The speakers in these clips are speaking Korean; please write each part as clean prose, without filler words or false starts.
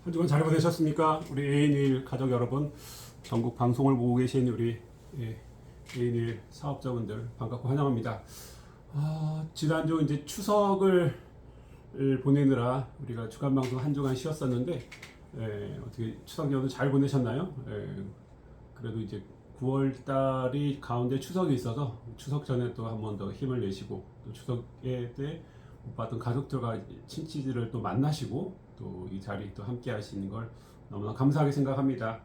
한 주간 잘 보내셨습니까? 우리 A&E 가족 여러분, 전국 방송을 보고 계신 우리 A&E 사업자분들 반갑고 환영합니다. 지난주 이제 추석을 보내느라 우리가 주간 방송 한 주간 쉬었었는데 어떻게 추석 연휴 잘 보내셨나요? 그래도 이제 9월 달이 가운데 추석이 있어서 추석 전에 또 한 번 더 힘을 내시고 또 추석에 때 못 봤던 가족들과 친지들을 또 만나시고 또 이 자리 또 함께 하시는 걸 너무나 감사하게 생각합니다.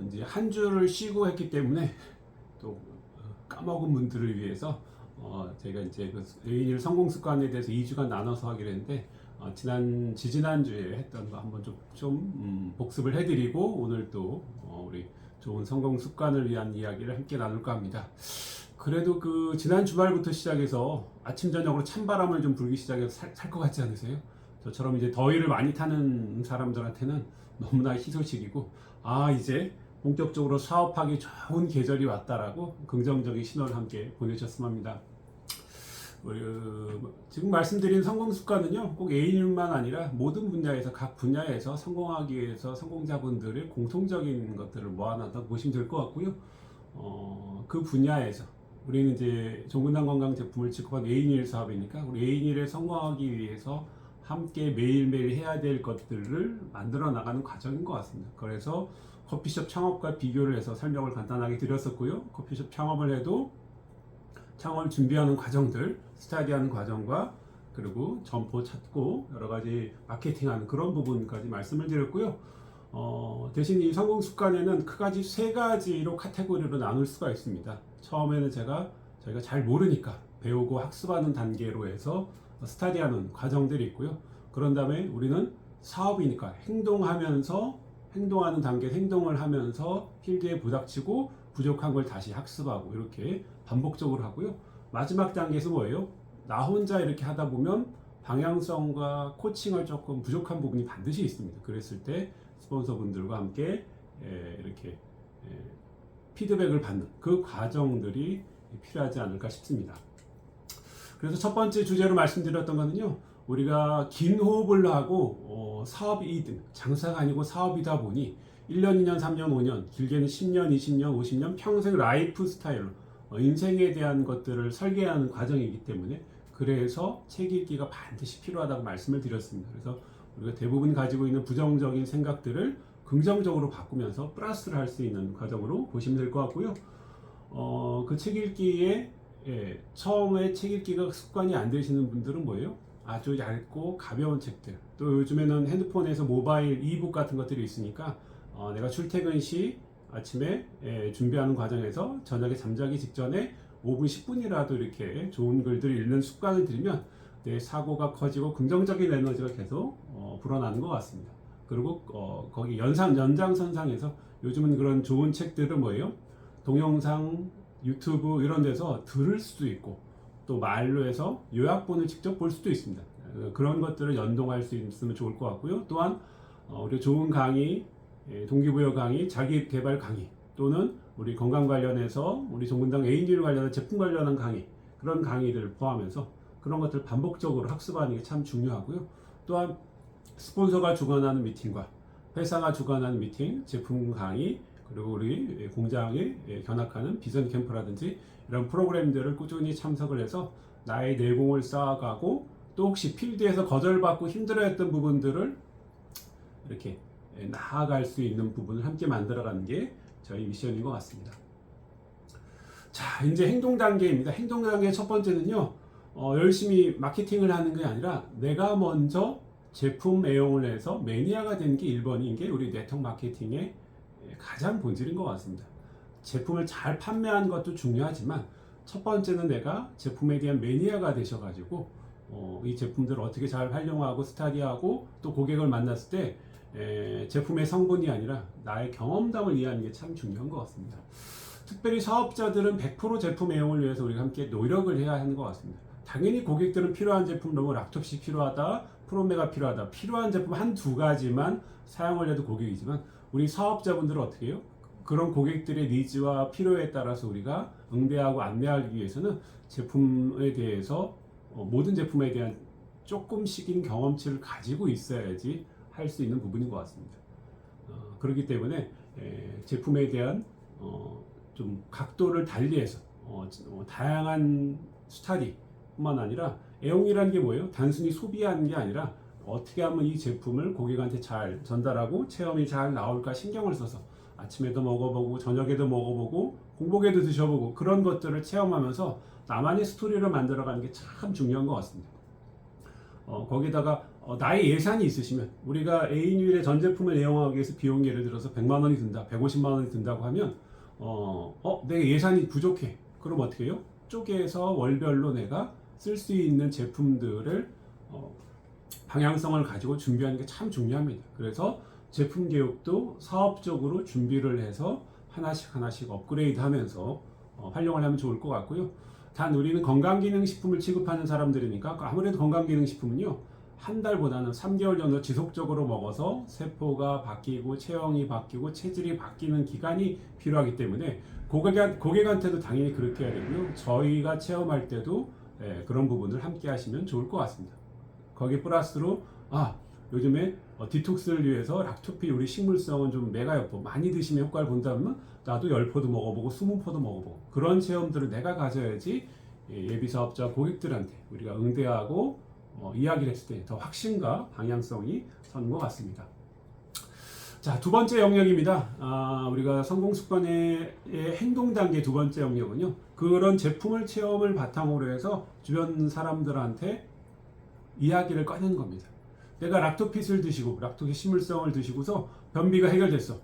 이제 한 주를 쉬고 했기 때문에 또 까먹은 분들을 위해서 제가 이제 그 A&E 성공 습관에 대해서 2주간 나눠서 하기로 했는데 지지난주에 했던 거 한번 좀 복습을 해드리고 오늘 또 우리 좋은 성공 습관을 위한 이야기를 함께 나눌까 합니다. 그래도 그 지난 주말부터 시작해서 아침 저녁으로 찬바람을 좀 불기 시작해서 살 것 같지 않으세요? 저처럼 이제 더위를 많이 타는 사람들한테는 너무나 희소식이고 이제 본격적으로 사업하기 좋은 계절이 왔다라고 긍정적인 신호를 함께 보내셨으면 합니다. 지금 말씀드린 성공 습관은요, 꼭 A님만 아니라 모든 분야에서 각 분야에서 성공하기 위해서 성공자분들의 공통적인 것들을 모아놨다고 보시면 될 것 같고요. 그 분야에서 우리는 이제 종근당 건강 제품을 지급한 A&E 사업이니까 우리 A&E를 성공하기 위해서 함께 매일매일 해야 될 것들을 만들어 나가는 과정인 것 같습니다. 그래서 커피숍 창업과 비교를 해서 설명을 간단하게 드렸었고요. 커피숍 창업을 해도 창업을 준비하는 과정들, 스타디하는 과정과 그리고 점포 찾고 여러 가지 마케팅하는 그런 부분까지 말씀을 드렸고요. 대신 이 성공 습관에는 크가지 세 가지로 카테고리로 나눌 수가 있습니다. 처음에는 저희가 잘 모르니까 배우고 학습하는 단계로 해서 스타디하는 과정들이 있고요. 그런 다음에 우리는 사업이니까 행동하는 단계 행동을 하면서 필드에 부닥치고 부족한 걸 다시 학습하고 이렇게 반복적으로 하고요. 마지막 단계에서 뭐예요? 나 혼자 이렇게 하다 보면 방향성과 코칭을 조금 부족한 부분이 반드시 있습니다. 그랬을 때 스폰서분들과 함께 이렇게 피드백을 받는 그 과정들이 필요하지 않을까 싶습니다. 그래서 첫 번째 주제로 말씀드렸던 거는요, 우리가 긴 호흡을 하고 사업이 2등, 장사가 아니고 사업이다 보니 1년, 2년, 3년, 5년, 길게는 10년, 20년, 50년 평생 라이프 스타일로 인생에 대한 것들을 설계하는 과정이기 때문에 그래서 책 읽기가 반드시 필요하다고 말씀을 드렸습니다. 그래서 우리가 대부분 가지고 있는 부정적인 생각들을 긍정적으로 바꾸면서 플러스를 할 수 있는 과정으로 보시면 될 것 같고요. 그 책 읽기에 처음에 책 읽기가 습관이 안 되시는 분들은 뭐예요? 아주 얇고 가벼운 책들, 또 요즘에는 핸드폰에서 모바일 이북 같은 것들이 있으니까 내가 출퇴근 시 아침에 준비하는 과정에서 저녁에 잠자기 직전에 5분 10분이라도 이렇게 좋은 글들을 읽는 습관을 들이면 내 사고가 커지고 긍정적인 에너지가 계속 불어나는 것 같습니다. 그리고 거기 연장선상에서 요즘은 그런 좋은 책들은 뭐예요? 동영상, 유튜브 이런 데서 들을 수도 있고 또 말로 해서 요약본을 직접 볼 수도 있습니다. 그런 것들을 연동할 수 있으면 좋을 것 같고요. 또한 우리 좋은 강의, 동기부여 강의, 자기개발 강의 또는 우리 건강 관련해서 우리 종근당 A&E 관련한 제품 관련한 강의, 그런 강의들을 포함해서 그런 것들을 반복적으로 학습하는 게 참 중요하고요. 또한 스폰서가 주관하는 미팅과 회사가 주관하는 미팅, 제품 강의, 그리고 우리 공장에 견학하는 비전 캠프라든지 이런 프로그램들을 꾸준히 참석을 해서 나의 내공을 쌓아가고 또 혹시 필드에서 거절받고 힘들어했던 부분들을 이렇게 나아갈 수 있는 부분을 함께 만들어가는 게 저희 미션인 것 같습니다. 자, 이제 행동 단계입니다. 행동 단계 첫 번째는요, 열심히 마케팅을 하는 게 아니라 내가 먼저 제품 애용을 해서 매니아가 되는 게 1번인 게 우리 네트워크 마케팅의 가장 본질인 것 같습니다. 제품을 잘 판매하는 것도 중요하지만 첫 번째는 내가 제품에 대한 매니아가 되셔가지고 이 제품들을 어떻게 잘 활용하고 스타디하고 또 고객을 만났을 때 제품의 성분이 아니라 나의 경험담을 이해하는 게 참 중요한 것 같습니다. 특별히 사업자들은 100% 제품 애용을 위해서 우리가 함께 노력을 해야 하는 것 같습니다. 당연히 고객들은 필요한 제품, 너무 락톱시 필요하다, 프로메가 필요하다, 필요한 제품 한두 가지만 사용을 해도 고객이지만 우리 사업자분들은 어떻게 해요? 그런 고객들의 니즈와 필요에 따라서 우리가 응대하고 안내하기 위해서는 제품에 대해서 모든 제품에 대한 조금씩인 경험치를 가지고 있어야지 할 수 있는 부분인 것 같습니다. 그렇기 때문에 제품에 대한 좀 각도를 달리해서 다양한 스타디뿐만 아니라 애용이라는 게 뭐예요? 단순히 소비하는 게 아니라 어떻게 하면 이 제품을 고객한테 잘 전달하고 체험이 잘 나올까 신경을 써서 아침에도 먹어보고 저녁에도 먹어보고 공복에도 드셔보고 그런 것들을 체험하면서 나만의 스토리를 만들어가는 게 참 중요한 것 같습니다. 거기다가 나의 예산이 있으시면 우리가 A뉴일의 전 제품을 애용하기 위해서 비용이 예를 들어서 100만 원이 든다, 150만 원이 든다고 하면 내 예산이 부족해. 그럼 어떻게 해요? 쪼개서 월별로 내가 쓸 수 있는 제품들을 방향성을 가지고 준비하는 게 참 중요합니다. 그래서 제품 교육도 사업적으로 준비를 해서 하나씩 업그레이드 하면서 활용을 하면 좋을 것 같고요. 단 우리는 건강기능식품을 취급하는 사람들이니까 아무래도 건강기능식품은요 한 달보다는 3개월 정도 지속적으로 먹어서 세포가 바뀌고 체형이 바뀌고 체질이 바뀌는 기간이 필요하기 때문에 고객한테도 당연히 그렇게 해야 되고요. 저희가 체험할 때도 그런 부분을 함께 하시면 좋을 것 같습니다. 거기 플러스로 요즘에 디톡스를 위해서 락토피 우리 식물성은 좀 메가요법 많이 드시면 효과를 본다면 나도 10포도 먹어보고 20포도 먹어보고 그런 체험들을 내가 가져야지 예비 사업자 고객들한테 우리가 응대하고 이야기를 했을 때 더 확신과 방향성이 서는 것 같습니다. 자, 두 번째 영역입니다. 우리가 성공 습관의 행동 단계 두 번째 영역은요. 그런 제품을 체험을 바탕으로 해서 주변 사람들한테 이야기를 꺼내는 겁니다. 내가 락토핏을 드시고 락토핏 식물성을 드시고서 변비가 해결됐어.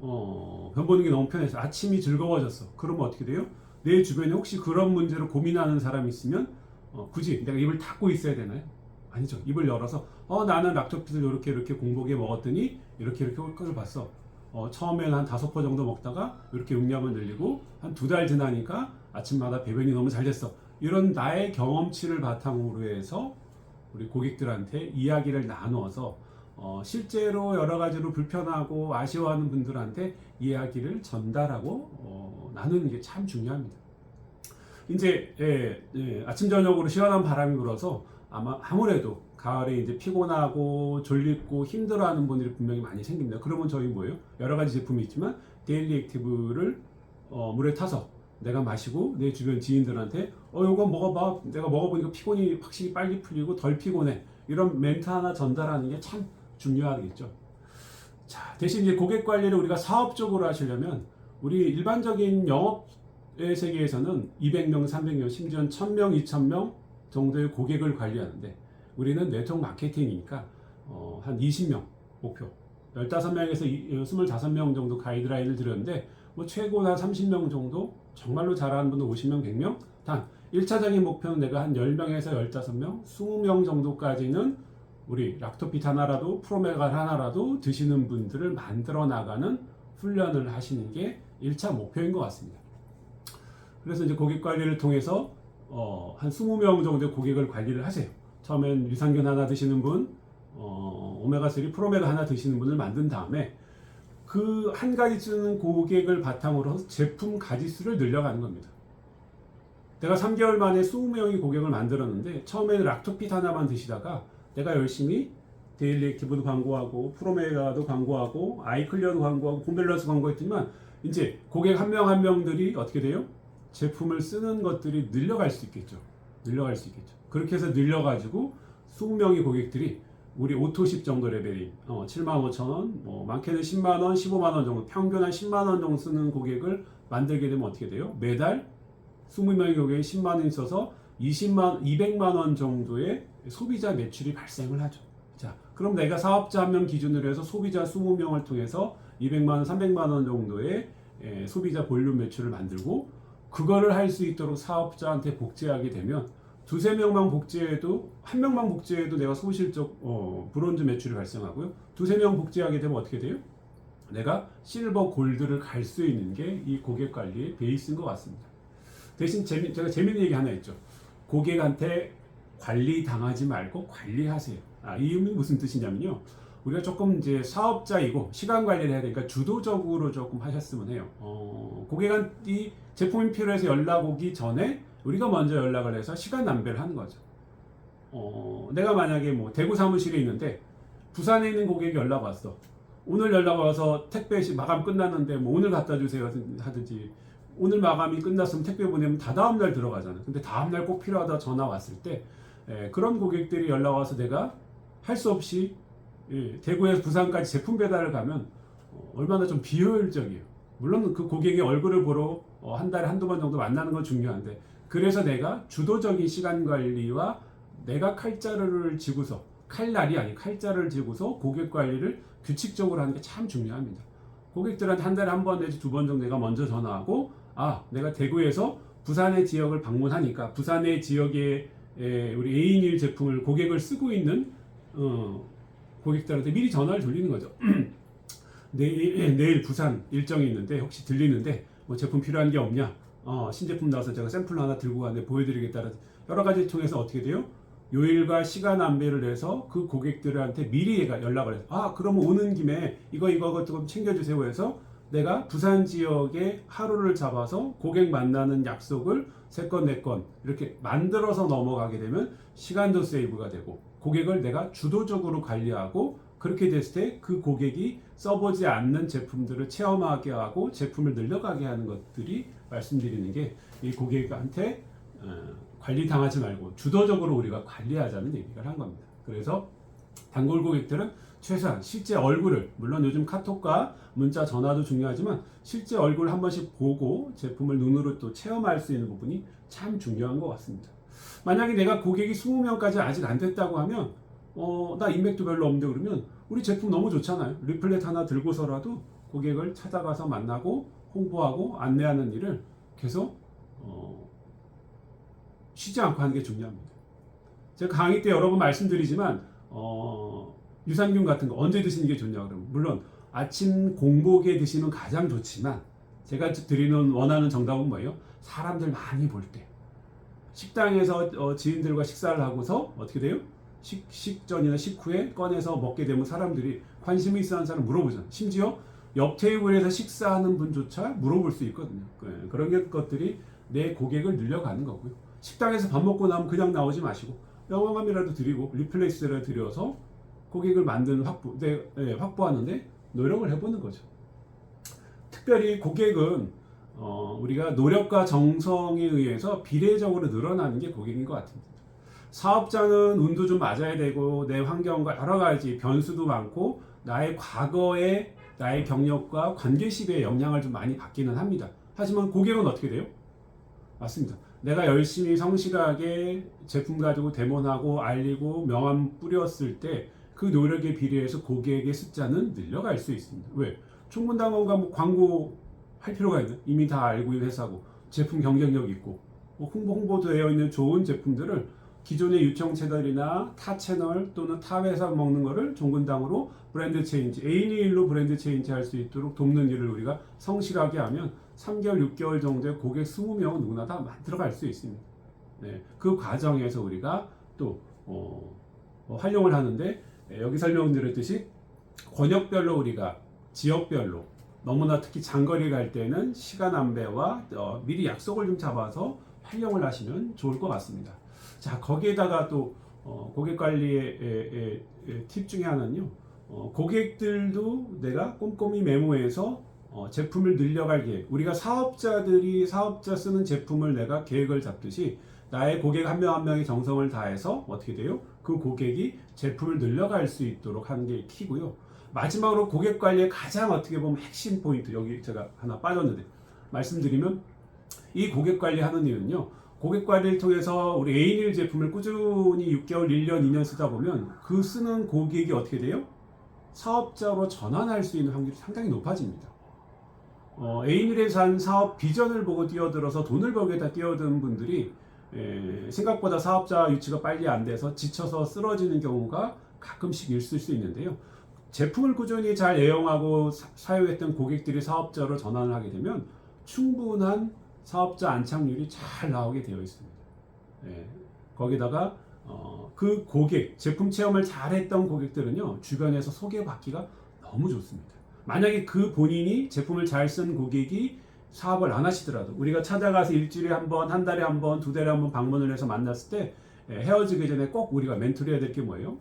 변 보는 게 너무 편해서 아침이 즐거워졌어. 그러면 어떻게 돼요? 내 주변에 혹시 그런 문제로 고민하는 사람이 있으면 굳이 내가 입을 닫고 있어야 되나요? 아니죠. 입을 열어서 나는 락토핏을 이렇게 공복에 먹었더니 이렇게 효과를 봤어. 처음에는 한 5포 정도 먹다가 이렇게 용량을 늘리고 한 2달 지나니까 아침마다 배변이 너무 잘 됐어. 이런 나의 경험치를 바탕으로 해서 우리 고객들한테 이야기를 나누어서 실제로 여러 가지로 불편하고 아쉬워하는 분들한테 이야기를 전달하고 나누는 게 참 중요합니다. 이제 아침 저녁으로 시원한 바람이 불어서 아무래도 가을에 이제 피곤하고 졸립고 힘들어하는 분들이 분명히 많이 생깁니다. 그러면 저희 뭐예요? 여러 가지 제품이 있지만 데일리 액티브를 물에 타서 내가 마시고 내 주변 지인들한테 이거 먹어봐. 내가 먹어보니까 피곤이 확실히 빨리 풀리고 덜 피곤해. 이런 멘트 하나 전달하는 게 참 중요하겠죠. 자, 대신 이제 고객 관리를 우리가 사업적으로 하시려면 우리 일반적인 영업의 세계에서는 200명, 300명, 심지어 1000명, 2000명 정도의 고객을 관리하는데 우리는 네트워크 마케팅이니까 한 20명 목표 15명에서 25명 정도 가이드라인을 드렸는데 최고 한 30명 정도 정말로 잘하는 분은 50명, 100명 단 1차적인 목표는 내가 한 10명에서 15명, 20명 정도까지는 우리 락토핏 하나라도 프로메가 하나라도 드시는 분들을 만들어 나가는 훈련을 하시는 게 1차 목표인 것 같습니다. 그래서 이제 고객 관리를 통해서 한 20명 정도의 고객을 관리를 하세요. 처음엔 유산균 하나 드시는 분, 오메가3 프로메가 하나 드시는 분을 만든 다음에 그 한 가지 쓰는 고객을 바탕으로 제품 가지수를 늘려가는 겁니다. 내가 3개월 만에 20명의 고객을 만들었는데 처음에는 락토핏 하나만 드시다가 내가 열심히 데일리 액티브도 광고하고 프로메가도 광고하고 아이클리어도 광고하고 홈밸런스 광고했지만 이제 고객 한 명 한 명들이 어떻게 돼요? 제품을 쓰는 것들이 늘려갈 수 있겠죠. 그렇게 해서 늘려가지고 20명의 고객들이 우리 오토십 정도 레벨이 75,000원, 많게는 10만원, 15만원 정도 평균 한 10만원 정도 쓰는 고객을 만들게 되면 어떻게 돼요? 매달 20명의 고객이 10만원 있어서 200만원 정도의 소비자 매출이 발생을 하죠. 자, 그럼 내가 사업자 한 명 기준으로 해서 소비자 20명을 통해서 200만원, 300만원 정도의 소비자 볼륨 매출을 만들고 그거를 할 수 있도록 사업자한테 복제하게 되면 두세 명만 복제해도 한 명만 복제해도 내가 소실적 브론즈 매출이 발생하고요. 두세 명 복제하게 되면 어떻게 돼요? 내가 실버 골드를 갈 수 있는 게 이 고객 관리의 베이스인 것 같습니다. 대신 제가 재밌는 얘기 하나 했죠. 고객한테 관리 당하지 말고 관리하세요. 이 의미 무슨 뜻이냐면요. 우리가 조금 이제 사업자이고 시간 관리를 해야 되니까 주도적으로 조금 하셨으면 해요. 고객한테 제품이 필요해서 연락 오기 전에 우리가 먼저 연락을 해서 시간 낭비를 하는 거죠. 내가 만약에 대구 사무실에 있는데 부산에 있는 고객이 연락 왔어. 오늘 연락 와서 택배 마감 끝났는데 뭐 오늘 갖다 주세요 하든지, 오늘 마감이 끝났으면 택배 보내면 다 다음 날 들어가잖아. 근데 다음 날 꼭 필요하다 전화 왔을 때 그런 고객들이 연락 와서 내가 할 수 없이 대구에서 부산까지 제품 배달을 가면 얼마나 좀 비효율적이에요. 물론 그 고객의 얼굴을 보러 한 달에 한두 번 정도 만나는 건 중요한데, 그래서 내가 주도적인 시간 관리와 내가 칼자루를 쥐고서, 칼날이 아닌 칼자루를 쥐고서 고객 관리를 규칙적으로 하는 게 참 중요합니다. 고객들한테 한 달에 한 번 내지 두 번 정도 내가 먼저 전화하고, 내가 대구에서 부산의 지역을 방문하니까 부산의 지역에 우리 A1 제품을 고객을 쓰고 있는 고객들한테 미리 전화를 돌리는 거죠. 내일 부산 일정이 있는데 혹시 들리는데 뭐 제품 필요한 게 없냐? 신제품 나와서 제가 샘플 하나 들고 가는데 보여드리겠다. 여러 가지 통해서 어떻게 돼요? 요일과 시간 안배를 해서 그 고객들한테 미리 연락을 해서 그러면 오는 김에 이거 좀 챙겨주세요 해서 내가 부산 지역에 하루를 잡아서 고객 만나는 약속을 3건 4건 이렇게 만들어서 넘어가게 되면 시간도 세이브가 되고 고객을 내가 주도적으로 관리하고, 그렇게 됐을 때 그 고객이 써보지 않는 제품들을 체험하게 하고 제품을 늘려가게 하는 것들이 말씀드리는 게, 이 고객한테 관리당하지 말고 주도적으로 우리가 관리하자는 얘기를 한 겁니다. 그래서 단골 고객들은 최소한 실제 얼굴을, 물론 요즘 카톡과 문자 전화도 중요하지만 실제 얼굴을 한 번씩 보고 제품을 눈으로 또 체험할 수 있는 부분이 참 중요한 것 같습니다. 만약에 내가 고객이 20명까지 아직 안 됐다고 하면 나 인맥도 별로 없는데 그러면 우리 제품 너무 좋잖아요. 리플렛 하나 들고서라도 고객을 찾아가서 만나고 홍보하고 안내하는 일을 계속 쉬지 않고 하는 게 중요합니다. 제가 강의 때 여러 번 말씀드리지만 유산균 같은 거 언제 드시는 게 좋냐 그러면, 물론 아침 공복에 드시면 가장 좋지만 제가 드리는 원하는 정답은 뭐예요? 사람들 많이 볼 때, 식당에서 지인들과 식사를 하고서 어떻게 돼요? 식전이나 식후에 꺼내서 먹게 되면 사람들이 관심이 있어 하는 사람 물어보잖아요. 심지어 옆 테이블에서 식사하는 분조차 물어볼 수 있거든요. 그런 것들이 내 고객을 늘려가는 거고요. 식당에서 밥 먹고 나면 그냥 나오지 마시고 명함이라도 드리고 리플레이스를 드려서 고객을 만드는 확보하는데 노력을 해보는 거죠. 특별히 고객은 우리가 노력과 정성에 의해서 비례적으로 늘어나는 게 고객인 것 같습니다. 사업자는 운도 좀 맞아야 되고 내 환경과 여러 가지 변수도 많고 나의 과거의 나의 경력과 관계십에 영향을 좀 많이 받기는 합니다. 하지만 고객은 어떻게 돼요? 맞습니다. 내가 열심히 성실하게 제품 가지고 데모하고 알리고 명함 뿌렸을 때 그 노력에 비례해서 고객의 숫자는 늘려갈 수 있습니다. 왜? 총문당원과 뭐 광고 할 필요가 있나? 이미 다 알고 있는 회사고 제품 경쟁력 있고 홍보되어 있는 좋은 제품들을 기존의 유청 채널이나 타 채널 또는 타 회사 먹는 거를 종근당으로 브랜드 체인지, A1로 브랜드 체인지 할 수 있도록 돕는 일을 우리가 성실하게 하면 3개월, 6개월 정도의 고객 20명은 누구나 다 만들어갈 수 있습니다. 그 과정에서 우리가 또 활용을 하는데, 여기 설명드렸듯이 권역별로 우리가 지역별로 너무나 특히 장거리 갈 때는 시간 안배와 미리 약속을 좀 잡아서 활용을 하시면 좋을 것 같습니다. 자, 거기에다가 또 고객 관리의 팁 중에 하나는요, 고객들도 내가 꼼꼼히 메모해서 제품을 늘려갈 계획, 우리가 사업자 쓰는 제품을 내가 계획을 잡듯이 나의 고객 한 명 한 명의 정성을 다해서 어떻게 돼요? 그 고객이 제품을 늘려갈 수 있도록 하는 게 키고요. 마지막으로 고객 관리의 가장 어떻게 보면 핵심 포인트, 여기 제가 하나 빠졌는데 말씀드리면, 이 고객 관리하는 이유는요, 고객 관리를 통해서 우리 A1 제품을 꾸준히 6개월, 1년, 2년 쓰다 보면 그 쓰는 고객이 어떻게 돼요? 사업자로 전환할 수 있는 확률이 상당히 높아집니다. A1에서 한 사업 비전을 보고 뛰어들어서 돈을 벌겠다 뛰어든 분들이 생각보다 사업자 유치가 빨리 안 돼서 지쳐서 쓰러지는 경우가 가끔씩 있을 수 있는데요. 제품을 꾸준히 잘 애용하고 사용했던 고객들이 사업자로 전환을 하게 되면 충분한 사업자 안착률이 잘 나오게 되어 있습니다. 거기다가 그 고객, 제품 체험을 잘했던 고객들은요, 주변에서 소개받기가 너무 좋습니다. 만약에 그 본인이 제품을 잘 쓴 고객이 사업을 안 하시더라도 우리가 찾아가서 일주일에 한 번, 한 달에 한 번, 두 달에 한 번 방문을 해서 만났을 때 헤어지기 전에 꼭 우리가 멘토리 해야 될 게 뭐예요?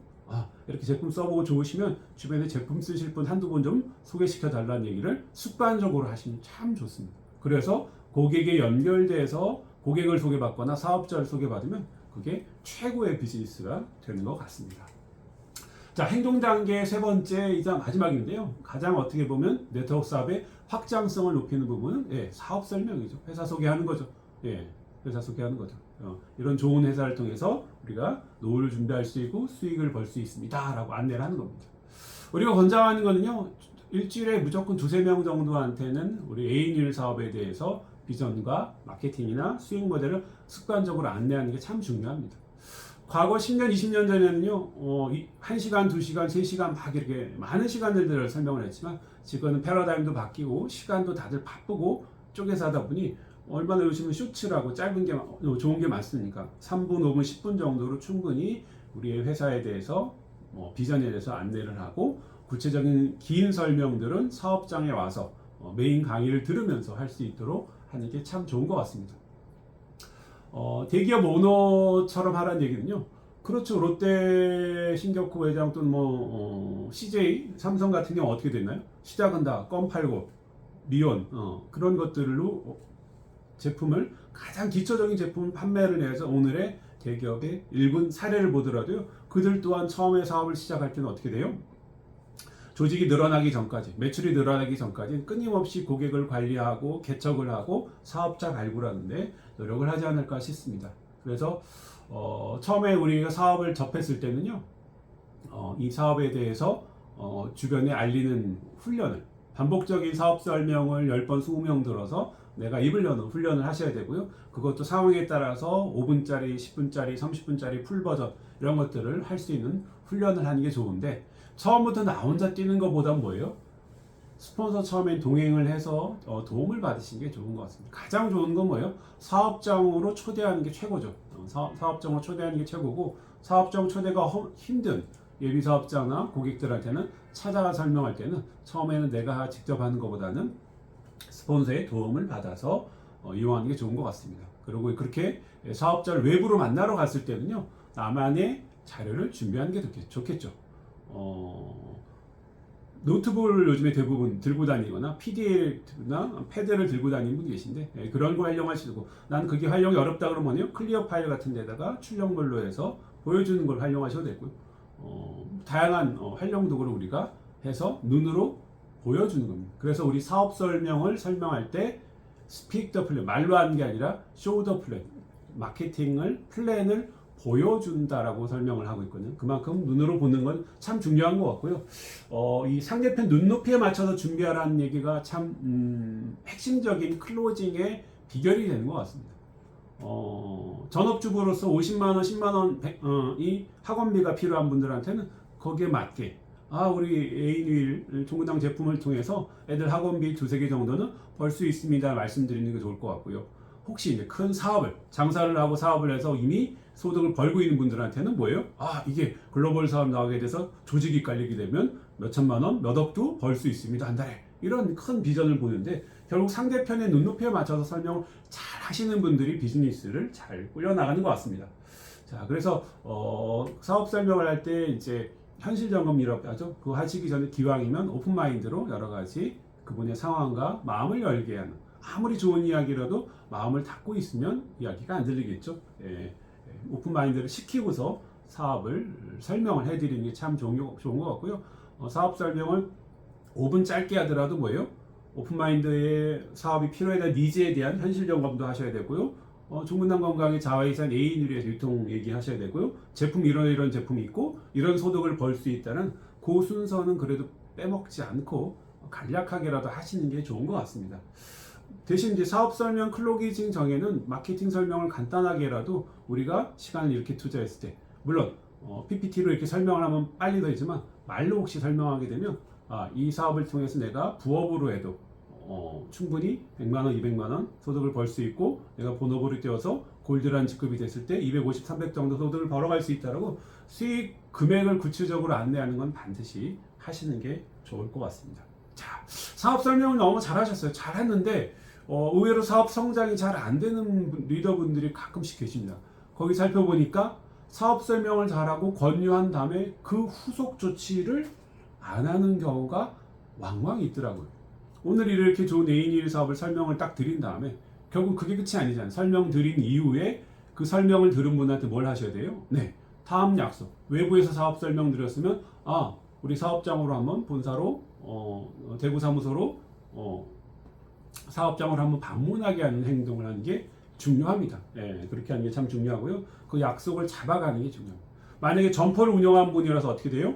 이렇게 제품 써보고 좋으시면 주변에 제품 쓰실 분 한두 분 좀 소개시켜 달라는 얘기를 습관적으로 하시면 참 좋습니다. 그래서 고객에 연결돼서 고객을 소개받거나 사업자를 소개받으면 그게 최고의 비즈니스가 되는 것 같습니다. 자, 행동 단계 세 번째이자 마지막인데요. 가장 어떻게 보면 네트워크 사업의 확장성을 높이는 부분은 사업 설명이죠. 회사 소개하는 거죠. 회사 소개하는 거죠. 이런 좋은 회사를 통해서 우리가 노후를 준비할 수 있고 수익을 벌 수 있습니다 라고 안내를 하는 겁니다. 우리가 권장하는 거는요, 일주일에 무조건 두세 명 정도한테는 우리 A1 사업에 대해서 비전과 마케팅이나 수익 모델을 습관적으로 안내하는 게 참 중요합니다. 과거 10년, 20년 전에는요, 1시간, 2시간, 3시간 막 이렇게 많은 시간들을 설명을 했지만 지금은 패러다임도 바뀌고 시간도 다들 바쁘고 쪼개서 하다 보니 얼마나 요즘은 쇼츠라고 짧은 게 좋은 게 많습니까? 3분, 5분, 10분 정도로 충분히 우리의 회사에 대해서 비전에 대해서 안내를 하고 구체적인 긴 설명들은 사업장에 와서 메인 강의를 들으면서 할 수 있도록 하는 게 참 좋은 것 같습니다. 대기업 오너처럼 하라는 얘기는요. 그렇죠. 롯데 신격호 회장 또는 CJ, 삼성 같은 경우 어떻게 됐나요? 시작은 다 껌 팔고 리온 그런 것들로 제품을 가장 기초적인 제품 판매를 해서 오늘의 대기업의 일군 사례를 보더라도요. 그들 또한 처음에 사업을 시작할 때는 어떻게 돼요? 조직이 늘어나기 전까지, 매출이 늘어나기 전까지 끊임없이 고객을 관리하고 개척을 하고 사업자 발굴하는데 노력을 하지 않을까 싶습니다. 그래서 처음에 우리가 사업을 접했을 때는요, 이 사업에 대해서 주변에 알리는 훈련을, 반복적인 사업 설명을 10번, 20명 들어서 내가 입을 여는 훈련을 하셔야 되고요. 그것도 상황에 따라서 5분짜리, 10분짜리, 30분짜리 풀 버전 이런 것들을 할 수 있는 훈련을 하는 게 좋은데, 처음부터 나 혼자 뛰는 것보다 뭐예요? 스폰서 처음엔 동행을 해서 도움을 받으시는 게 좋은 것 같습니다. 가장 좋은 건 뭐예요? 사업장으로 초대하는 게 최고죠. 사업장으로 초대하는 게 최고고, 사업장 초대가 힘든 예비사업자나 고객들한테는 찾아가 설명할 때는 처음에는 내가 직접 하는 것보다는 스폰서의 도움을 받아서 이용하는 게 좋은 것 같습니다. 그리고 그렇게 사업자를 외부로 만나러 갔을 때는요, 나만의 자료를 준비하는 게 좋겠죠. 노트북을 요즘에 대부분 들고 다니거나 PDF나 패드를 들고 다니는 분이 계신데 그런 거 활용하시고, 난 그게 활용이 어렵다 그러면요, 클리어 파일 같은 데다가 출력물로 해서 보여주는 걸 활용하셔도 되고요. 다양한 활용 도구를 우리가 해서 눈으로 보여주는 겁니다. 그래서 우리 사업 설명을 설명할 때 speak the plan, 말로 하는 게 아니라 show the plan, 마케팅을 플랜을 보여준다라고 설명을 하고 있거든요. 그만큼 눈으로 보는 건 참 중요한 것 같고요. 이 상대편 눈높이에 맞춰서 준비하라는 얘기가 참 핵심적인 클로징의 비결이 되는 것 같습니다. 전업주부로서 50만원, 10만원 이 학원비가 필요한 분들한테는 거기에 맞게 우리 A1 종근당 제품을 통해서 애들 학원비 2-3개 정도는 벌 수 있습니다 말씀드리는 게 좋을 것 같고요. 혹시 이제 큰 사업을, 장사를 하고 사업을 해서 이미 소득을 벌고 있는 분들한테는 뭐예요? 이게 글로벌 사업 나가게 돼서 조직이 깔리게 되면 몇 천만 원, 몇 억도 벌 수 있습니다 한 달에. 이런 큰 비전을 보는데, 결국 상대편의 눈높이에 맞춰서 설명을 잘 하시는 분들이 비즈니스를 잘 꾸려나가는 것 같습니다. 자, 그래서 사업 설명을 할 때 이제 현실 점검이라고 하죠. 그거 하시기 전에 기왕이면 오픈 마인드로 여러 가지 그분의 상황과 마음을 열게 하는, 아무리 좋은 이야기라도 마음을 닫고 있으면 이야기가 안 들리겠죠. 오픈 마인드를 시키고서 사업을 설명을 해드리는 게 참 좋은 것 같고요. 사업 설명을 5분 짧게 하더라도 뭐예요? 오픈 마인드의 사업이 필요에 대한 니즈에 대한 현실 점검도 하셔야 되고요. 종근당 건강의 자회사 A1에 유통 얘기하셔야 되고요. 제품 이런 제품이 있고 이런 소득을 벌 수 있다는 그 순서는 그래도 빼먹지 않고 간략하게라도 하시는 게 좋은 것 같습니다. 대신 이제 사업 설명 클로징 정에는 마케팅 설명을 간단하게라도 우리가 시간을 이렇게 투자했을 때, 물론 PPT로 이렇게 설명을 하면 빨리 되지만 말로 혹시 설명하게 되면 이 사업을 통해서 내가 부업으로 해도 충분히 100만원, 200만원 소득을 벌 수 있고, 내가 본업으로 뛰어서 골드란 직급이 됐을 때 250, 300 정도 소득을 벌어갈 수 있다라고 수익 금액을 구체적으로 안내하는 건 반드시 하시는 게 좋을 것 같습니다. 자, 사업 설명을 너무 잘하셨어요. 잘했는데 의외로 사업 성장이 잘 안 되는 리더분들이 가끔씩 계십니다. 거기 살펴보니까 사업 설명을 잘하고 권유한 다음에 그 후속 조치를 안 하는 경우가 왕왕 있더라고요. 오늘 이렇게 좋은 A1 사업을 설명을 딱 드린 다음에 결국 그게 끝이 아니잖아요. 설명 드린 이후에 그 설명을 들은 분한테 뭘 하셔야 돼요? 네, 다음 약속. 외부에서 사업 설명 드렸으면 우리 사업장으로 한번 본사로 대구 사무소로 사업장을 한번 방문하게 하는 행동을 하는 게 중요합니다. 예, 그렇게 하는 게 참 중요하고요. 그 약속을 잡아가는 게 중요합니다. 만약에 점포를 운영한 분이라서 어떻게 돼요?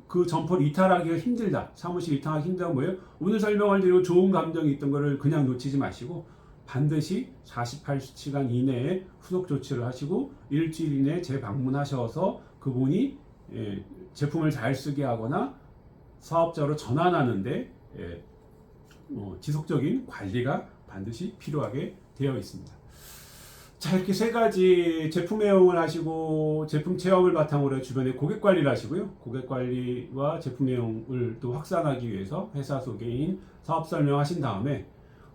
그 점포를 이탈하기가 힘들다. 사무실 이탈하기 힘들다 뭐예요? 오늘 설명을 드리고 좋은 감정이 있던 거를 그냥 놓치지 마시고 반드시 48시간 이내에 후속 조치를 하시고 일주일 이내에 재방문하셔서 그분이 제품을 잘 쓰게 하거나 사업자로 전환하는데 지속적인 관리가 반드시 필요하게 되어 있습니다. 자, 이렇게 세 가지 제품 애용을 하시고 제품 체험을 바탕으로 주변에 고객 관리를 하시고요. 고객 관리와 제품 애용을 또 확산하기 위해서 회사 소개인 사업 설명하신 다음에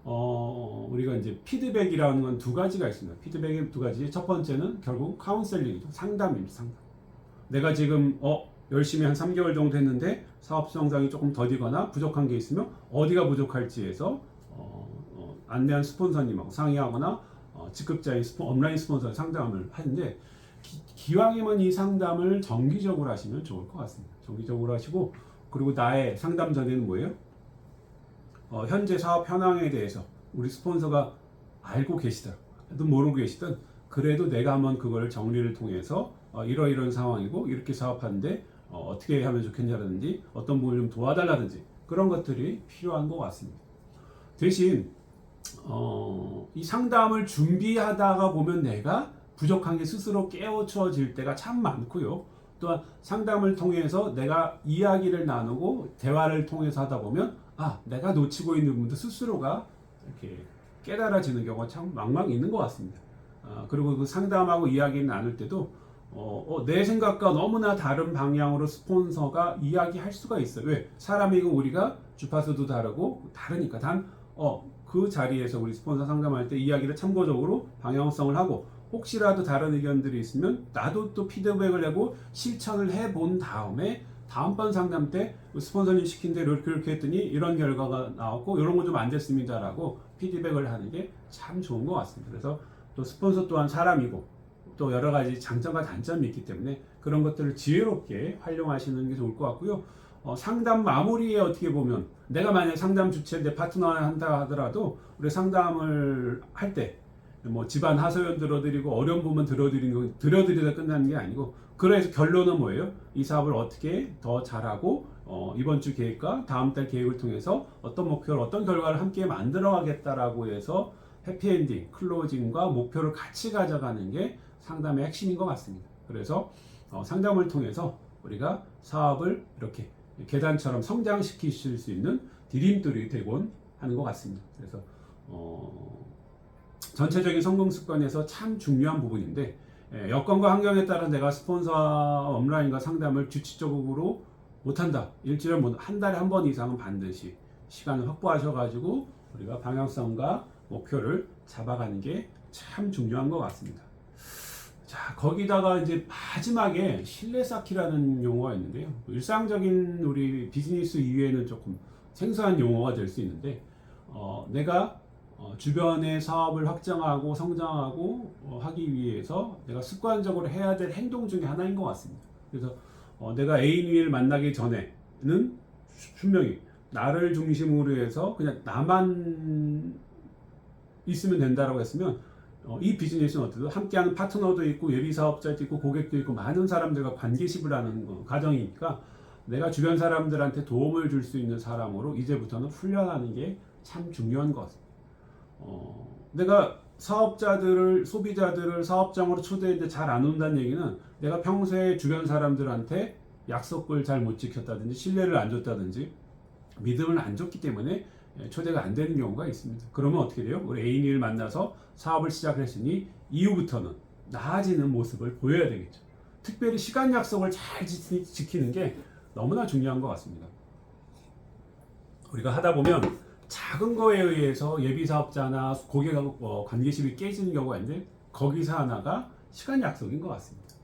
우리가 이제 피드백이라는 건 두 가지가 있습니다. 피드백이 두 가지. 첫 번째는 결국 카운셀링이죠. 상담입니다. 상담. 내가 지금 열심히 한 3개월 정도 했는데 사업 성장이 조금 더디거나 부족한 게 있으면 어디가 부족할지 해서 안내한 스폰서님하고 상의하거나 직급자인 온라인 스폰서 상담을 하는데 기왕이면 이 상담을 정기적으로 하시면 좋을 것 같습니다. 정기적으로 하시고 그리고 나의 상담 전에는 뭐예요? 현재 사업 현황에 대해서 우리 스폰서가 알고 계시든 모르고 계시든 그래도 내가 한번 그걸 정리를 통해서 이러이런 상황이고 이렇게 사업하는데 어떻게 하면 좋겠냐라든지 어떤 부분을 좀 도와달라든지 그런 것들이 필요한 것 같습니다. 대신 이 상담을 준비하다가 보면 내가 부족한 게 스스로 깨우쳐질 때가 참 많고요. 또한 상담을 통해서 내가 이야기를 나누고 대화를 통해서 하다 보면 내가 놓치고 있는 부분도 스스로가 이렇게 깨달아지는 경우가 참 막막 있는 것 같습니다. 그리고 그 상담하고 이야기를 나눌 때도 내 생각과 너무나 다른 방향으로 스폰서가 이야기할 수가 있어요. 왜? 사람이고 우리가 주파수도 다르고 다르니까. 그 자리에서 우리 스폰서 상담할 때 이야기를 참고적으로 방향성을 하고 혹시라도 다른 의견들이 있으면 나도 또 피드백을 내고 실천을 해본 다음에 다음번 상담 때 스폰서님 시킨 대로 이렇게 했더니 이런 결과가 나왔고 이런 거 좀 안 됐습니다라고 피드백을 하는 게 참 좋은 것 같습니다. 그래서 또 스폰서 또한 사람이고 또 여러 가지 장점과 단점이 있기 때문에 그런 것들을 지혜롭게 활용하시는 게 좋을 것 같고요. 상담 마무리에 어떻게 보면 내가 만약 상담 주체 내 파트너를 한다 하더라도 우리 상담을 할 때 뭐 집안 하소연 들어드리고 어려운 부분 들어드리다 끝나는 게 아니고 그래서 결론은 뭐예요? 이 사업을 어떻게 더 잘하고 이번 주 계획과 다음 달 계획을 통해서 어떤 목표를 어떤 결과를 함께 만들어 가겠다라고 해서 해피엔딩, 클로징과 목표를 같이 가져가는 게 상담의 핵심인 것 같습니다. 그래서 상담을 통해서 우리가 사업을 이렇게 계단처럼 성장시키실 수 있는 디딤돌이 되곤 하는 것 같습니다. 그래서 전체적인 성공 습관에서 참 중요한 부분인데 여건과 환경에 따라 내가 스폰서 온라인과 상담을 주치적으로 못한다. 일주일에 한 달에 한 번 이상은 반드시 시간을 확보하셔가지고 우리가 방향성과 목표를 잡아가는 게 참 중요한 것 같습니다. 자, 거기다가 이제 마지막에 신뢰 쌓기라는 용어가 있는데요. 일상적인 우리 비즈니스 이외에는 조금 생소한 용어가 될 수 있는데 내가 주변의 사업을 확장하고 성장하고 하기 위해서 내가 습관적으로 해야 될 행동 중에 하나인 것 같습니다. 그래서 내가 애인을 만나기 전에는 분명히 나를 중심으로 해서 그냥 나만 있으면 된다라고 했으면 이 비즈니스는 어때도 함께하는 파트너도 있고 예비 사업자도 있고 고객도 있고 많은 사람들과 관계십을 하는 과정이니까 내가 주변 사람들한테 도움을 줄 수 있는 사람으로 이제부터는 훈련하는 게 참 중요한 것 같습니다. 내가 사업자들을 소비자들을 사업장으로 초대했는데 잘 안 온다는 얘기는 내가 평소에 주변 사람들한테 약속을 잘 못 지켰다든지 신뢰를 안 줬다든지 믿음을 안 줬기 때문에 초대가 안 되는 경우가 있습니다. 그러면 어떻게 돼요? 우리 애인을 만나서 사업을 시작했으니 이후부터는 나아지는 모습을 보여야 되겠죠. 특별히 시간 약속을 잘 지키는 게 너무나 중요한 것 같습니다. 우리가 하다 보면 작은 거에 의해서 예비 사업자나 고객하고 관계심이 깨지는 경우가 있는데 거기서 하나가 시간 약속인 것 같습니다.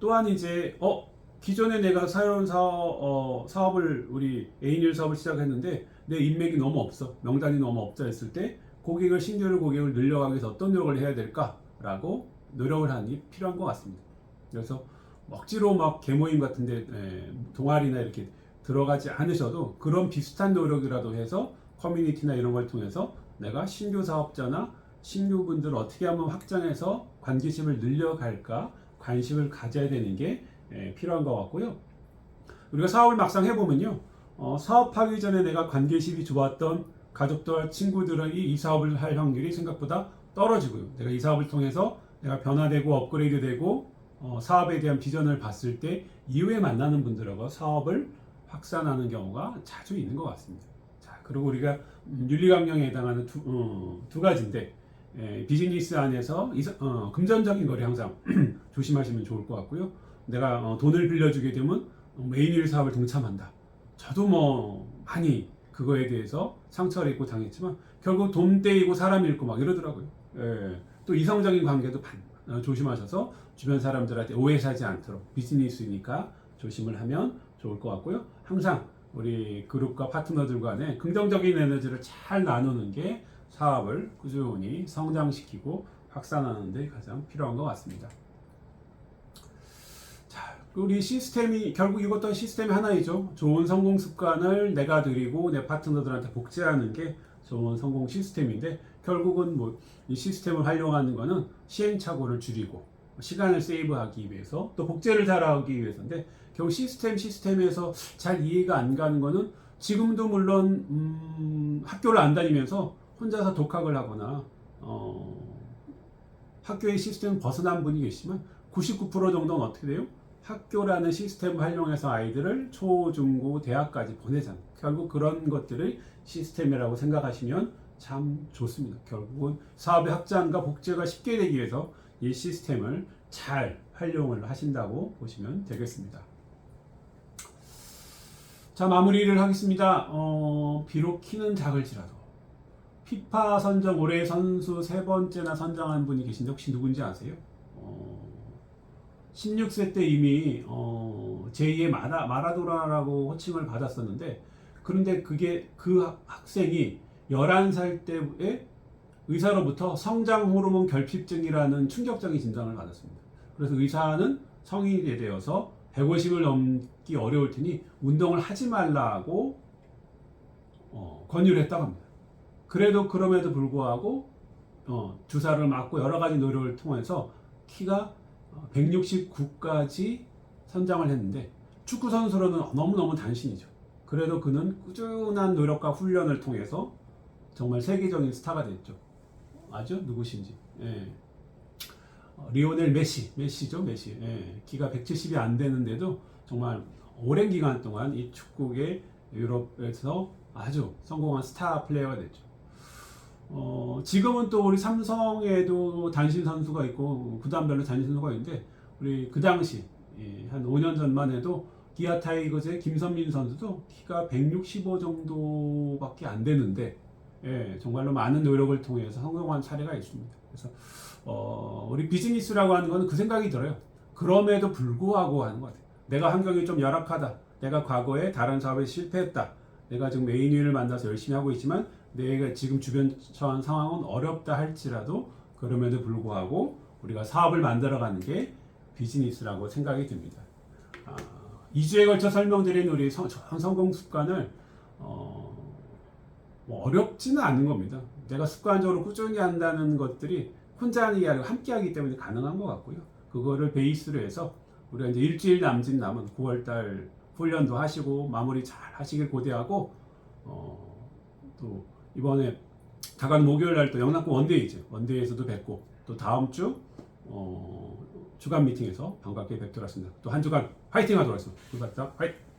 또한 이제 기존에 내가 새로운 사업을 우리 A1 사업을 시작했는데 내 인맥이 너무 없어, 명단이 너무 없다 했을 때 신규 고객을 늘려가기 위해서 어떤 노력을 해야 될까라고 노력을 하는 게 필요한 것 같습니다. 그래서 억지로 막 개모임 같은데 동아리나 이렇게 들어가지 않으셔도 그런 비슷한 노력이라도 해서 커뮤니티나 이런 걸 통해서 내가 신규 사업자나 신규 분들을 어떻게 하면 확장해서 관계심을 늘려갈까 관심을 가져야 되는 게 필요한 것 같고요. 우리가 사업을 막상 해보면요, 사업하기 전에 내가 관계심이 좋았던 가족들, 친구들은 이 사업을 할 확률이 생각보다 떨어지고요. 내가 이 사업을 통해서 내가 변화되고 업그레이드되고 사업에 대한 비전을 봤을 때 이후에 만나는 분들하고 사업을 확산하는 경우가 자주 있는 것 같습니다. 자, 그리고 우리가 윤리강령에 해당하는 두 가지인데 비즈니스 안에서 금전적인 거래 항상 조심하시면 좋을 것 같고요. 내가 돈을 빌려주게 되면 A1 사업을 동참한다. 저도 많이 그거에 대해서 상처를 입고 당했지만 결국 돈 떼이고 사람 잃고 막 이러더라고요. 또 이성적인 관계도 조심하셔서 주변 사람들한테 오해 사지 않도록 비즈니스니까 조심을 하면 좋을 것 같고요. 항상 우리 그룹과 파트너들 간에 긍정적인 에너지를 잘 나누는 게 사업을 꾸준히 성장시키고 확산하는 데 가장 필요한 것 같습니다. 자, 우리 시스템이 결국 이것도 시스템의 하나이죠. 좋은 성공 습관을 내가 들이고 내 파트너들한테 복제하는 게 좋은 성공 시스템인데 결국은 이 시스템을 활용하는 거는 시행착오를 줄이고 시간을 세이브하기 위해서 또 복제를 잘하기 위해서인데 결국 시스템에서 잘 이해가 안 가는 거는 지금도 물론 학교를 안 다니면서 혼자서 독학을 하거나 학교의 시스템 벗어난 분이 계시지만 99% 정도는 어떻게 돼요? 학교라는 시스템을 활용해서 아이들을 초, 중, 고, 대학까지 보내잖아요. 결국 그런 것들을 시스템이라고 생각하시면 참 좋습니다. 결국은 사업의 확장과 복제가 쉽게 되기 위해서 이 시스템을 잘 활용을 하신다고 보시면 되겠습니다. 자, 마무리를 하겠습니다. 비록 키는 작을지라도 피파 선정 올해 선수 3번째나 선정한 분이 계신데 혹시 누군지 아세요? 16세 때 이미 제2의 마라도나라고 호칭을 받았었는데 그런데 그 학생이 11살 때에 의사로부터 성장 호르몬 결핍증이라는 충격적인 진단을 받았습니다. 그래서 의사는 성인이 되어서 150을 넘기 어려울 테니 운동을 하지 말라고 권유를 했다고 합니다. 그럼에도 불구하고 주사를 맞고 여러 가지 노력을 통해서 키가 169까지 선장을 했는데 축구 선수로는 너무너무 단신이죠. 그래도 그는 꾸준한 노력과 훈련을 통해서 정말 세계적인 스타가 됐죠. 아죠? 누구신지. 리오넬 메시죠. 메시. 키가 170이 안 되는데도 정말 오랜 기간 동안 이 축구계 유럽에서 아주 성공한 스타 플레이어가 됐죠. 지금은 또 우리 삼성에도 단신 선수가 있고 구단별로 단신 선수가 있는데 우리 그 당시 한 5년 전만 해도 기아 타이거즈의 김선민 선수도 키가 165 정도밖에 안 되는데 정말로 많은 노력을 통해서 성공한 사례가 있습니다. 그래서 우리 비즈니스라고 하는 거는 그 생각이 들어요. 그럼에도 불구하고 하는 것 같아요. 내가 환경이 좀 열악하다. 내가 과거에 다른 사업에 실패했다. 내가 지금 메인위를 만나서 열심히 하고 있지만 내가 지금 주변 처한 상황은 어렵다 할지라도 그럼에도 불구하고 우리가 사업을 만들어가는 게 비즈니스라고 생각이 듭니다. 2주에 걸쳐 설명드린 우리 성공 습관을 어렵지는 않은 겁니다. 내가 습관적으로 꾸준히 한다는 것들이 혼자 하는 게 아니고 함께 하기 때문에 가능한 것 같고요. 그거를 베이스로 해서 우리가 이제 일주일 남은 9월달 훈련도 하시고 마무리 잘 하시길 고대하고 또 이번에 다가오는 목요일 날 또 영남권 원데이에서도 뵙고 또 다음 주 주간 미팅에서 반갑게 뵙도록 하겠습니다. 또 한 주간 화이팅 하도록 하겠습니다. 화이팅!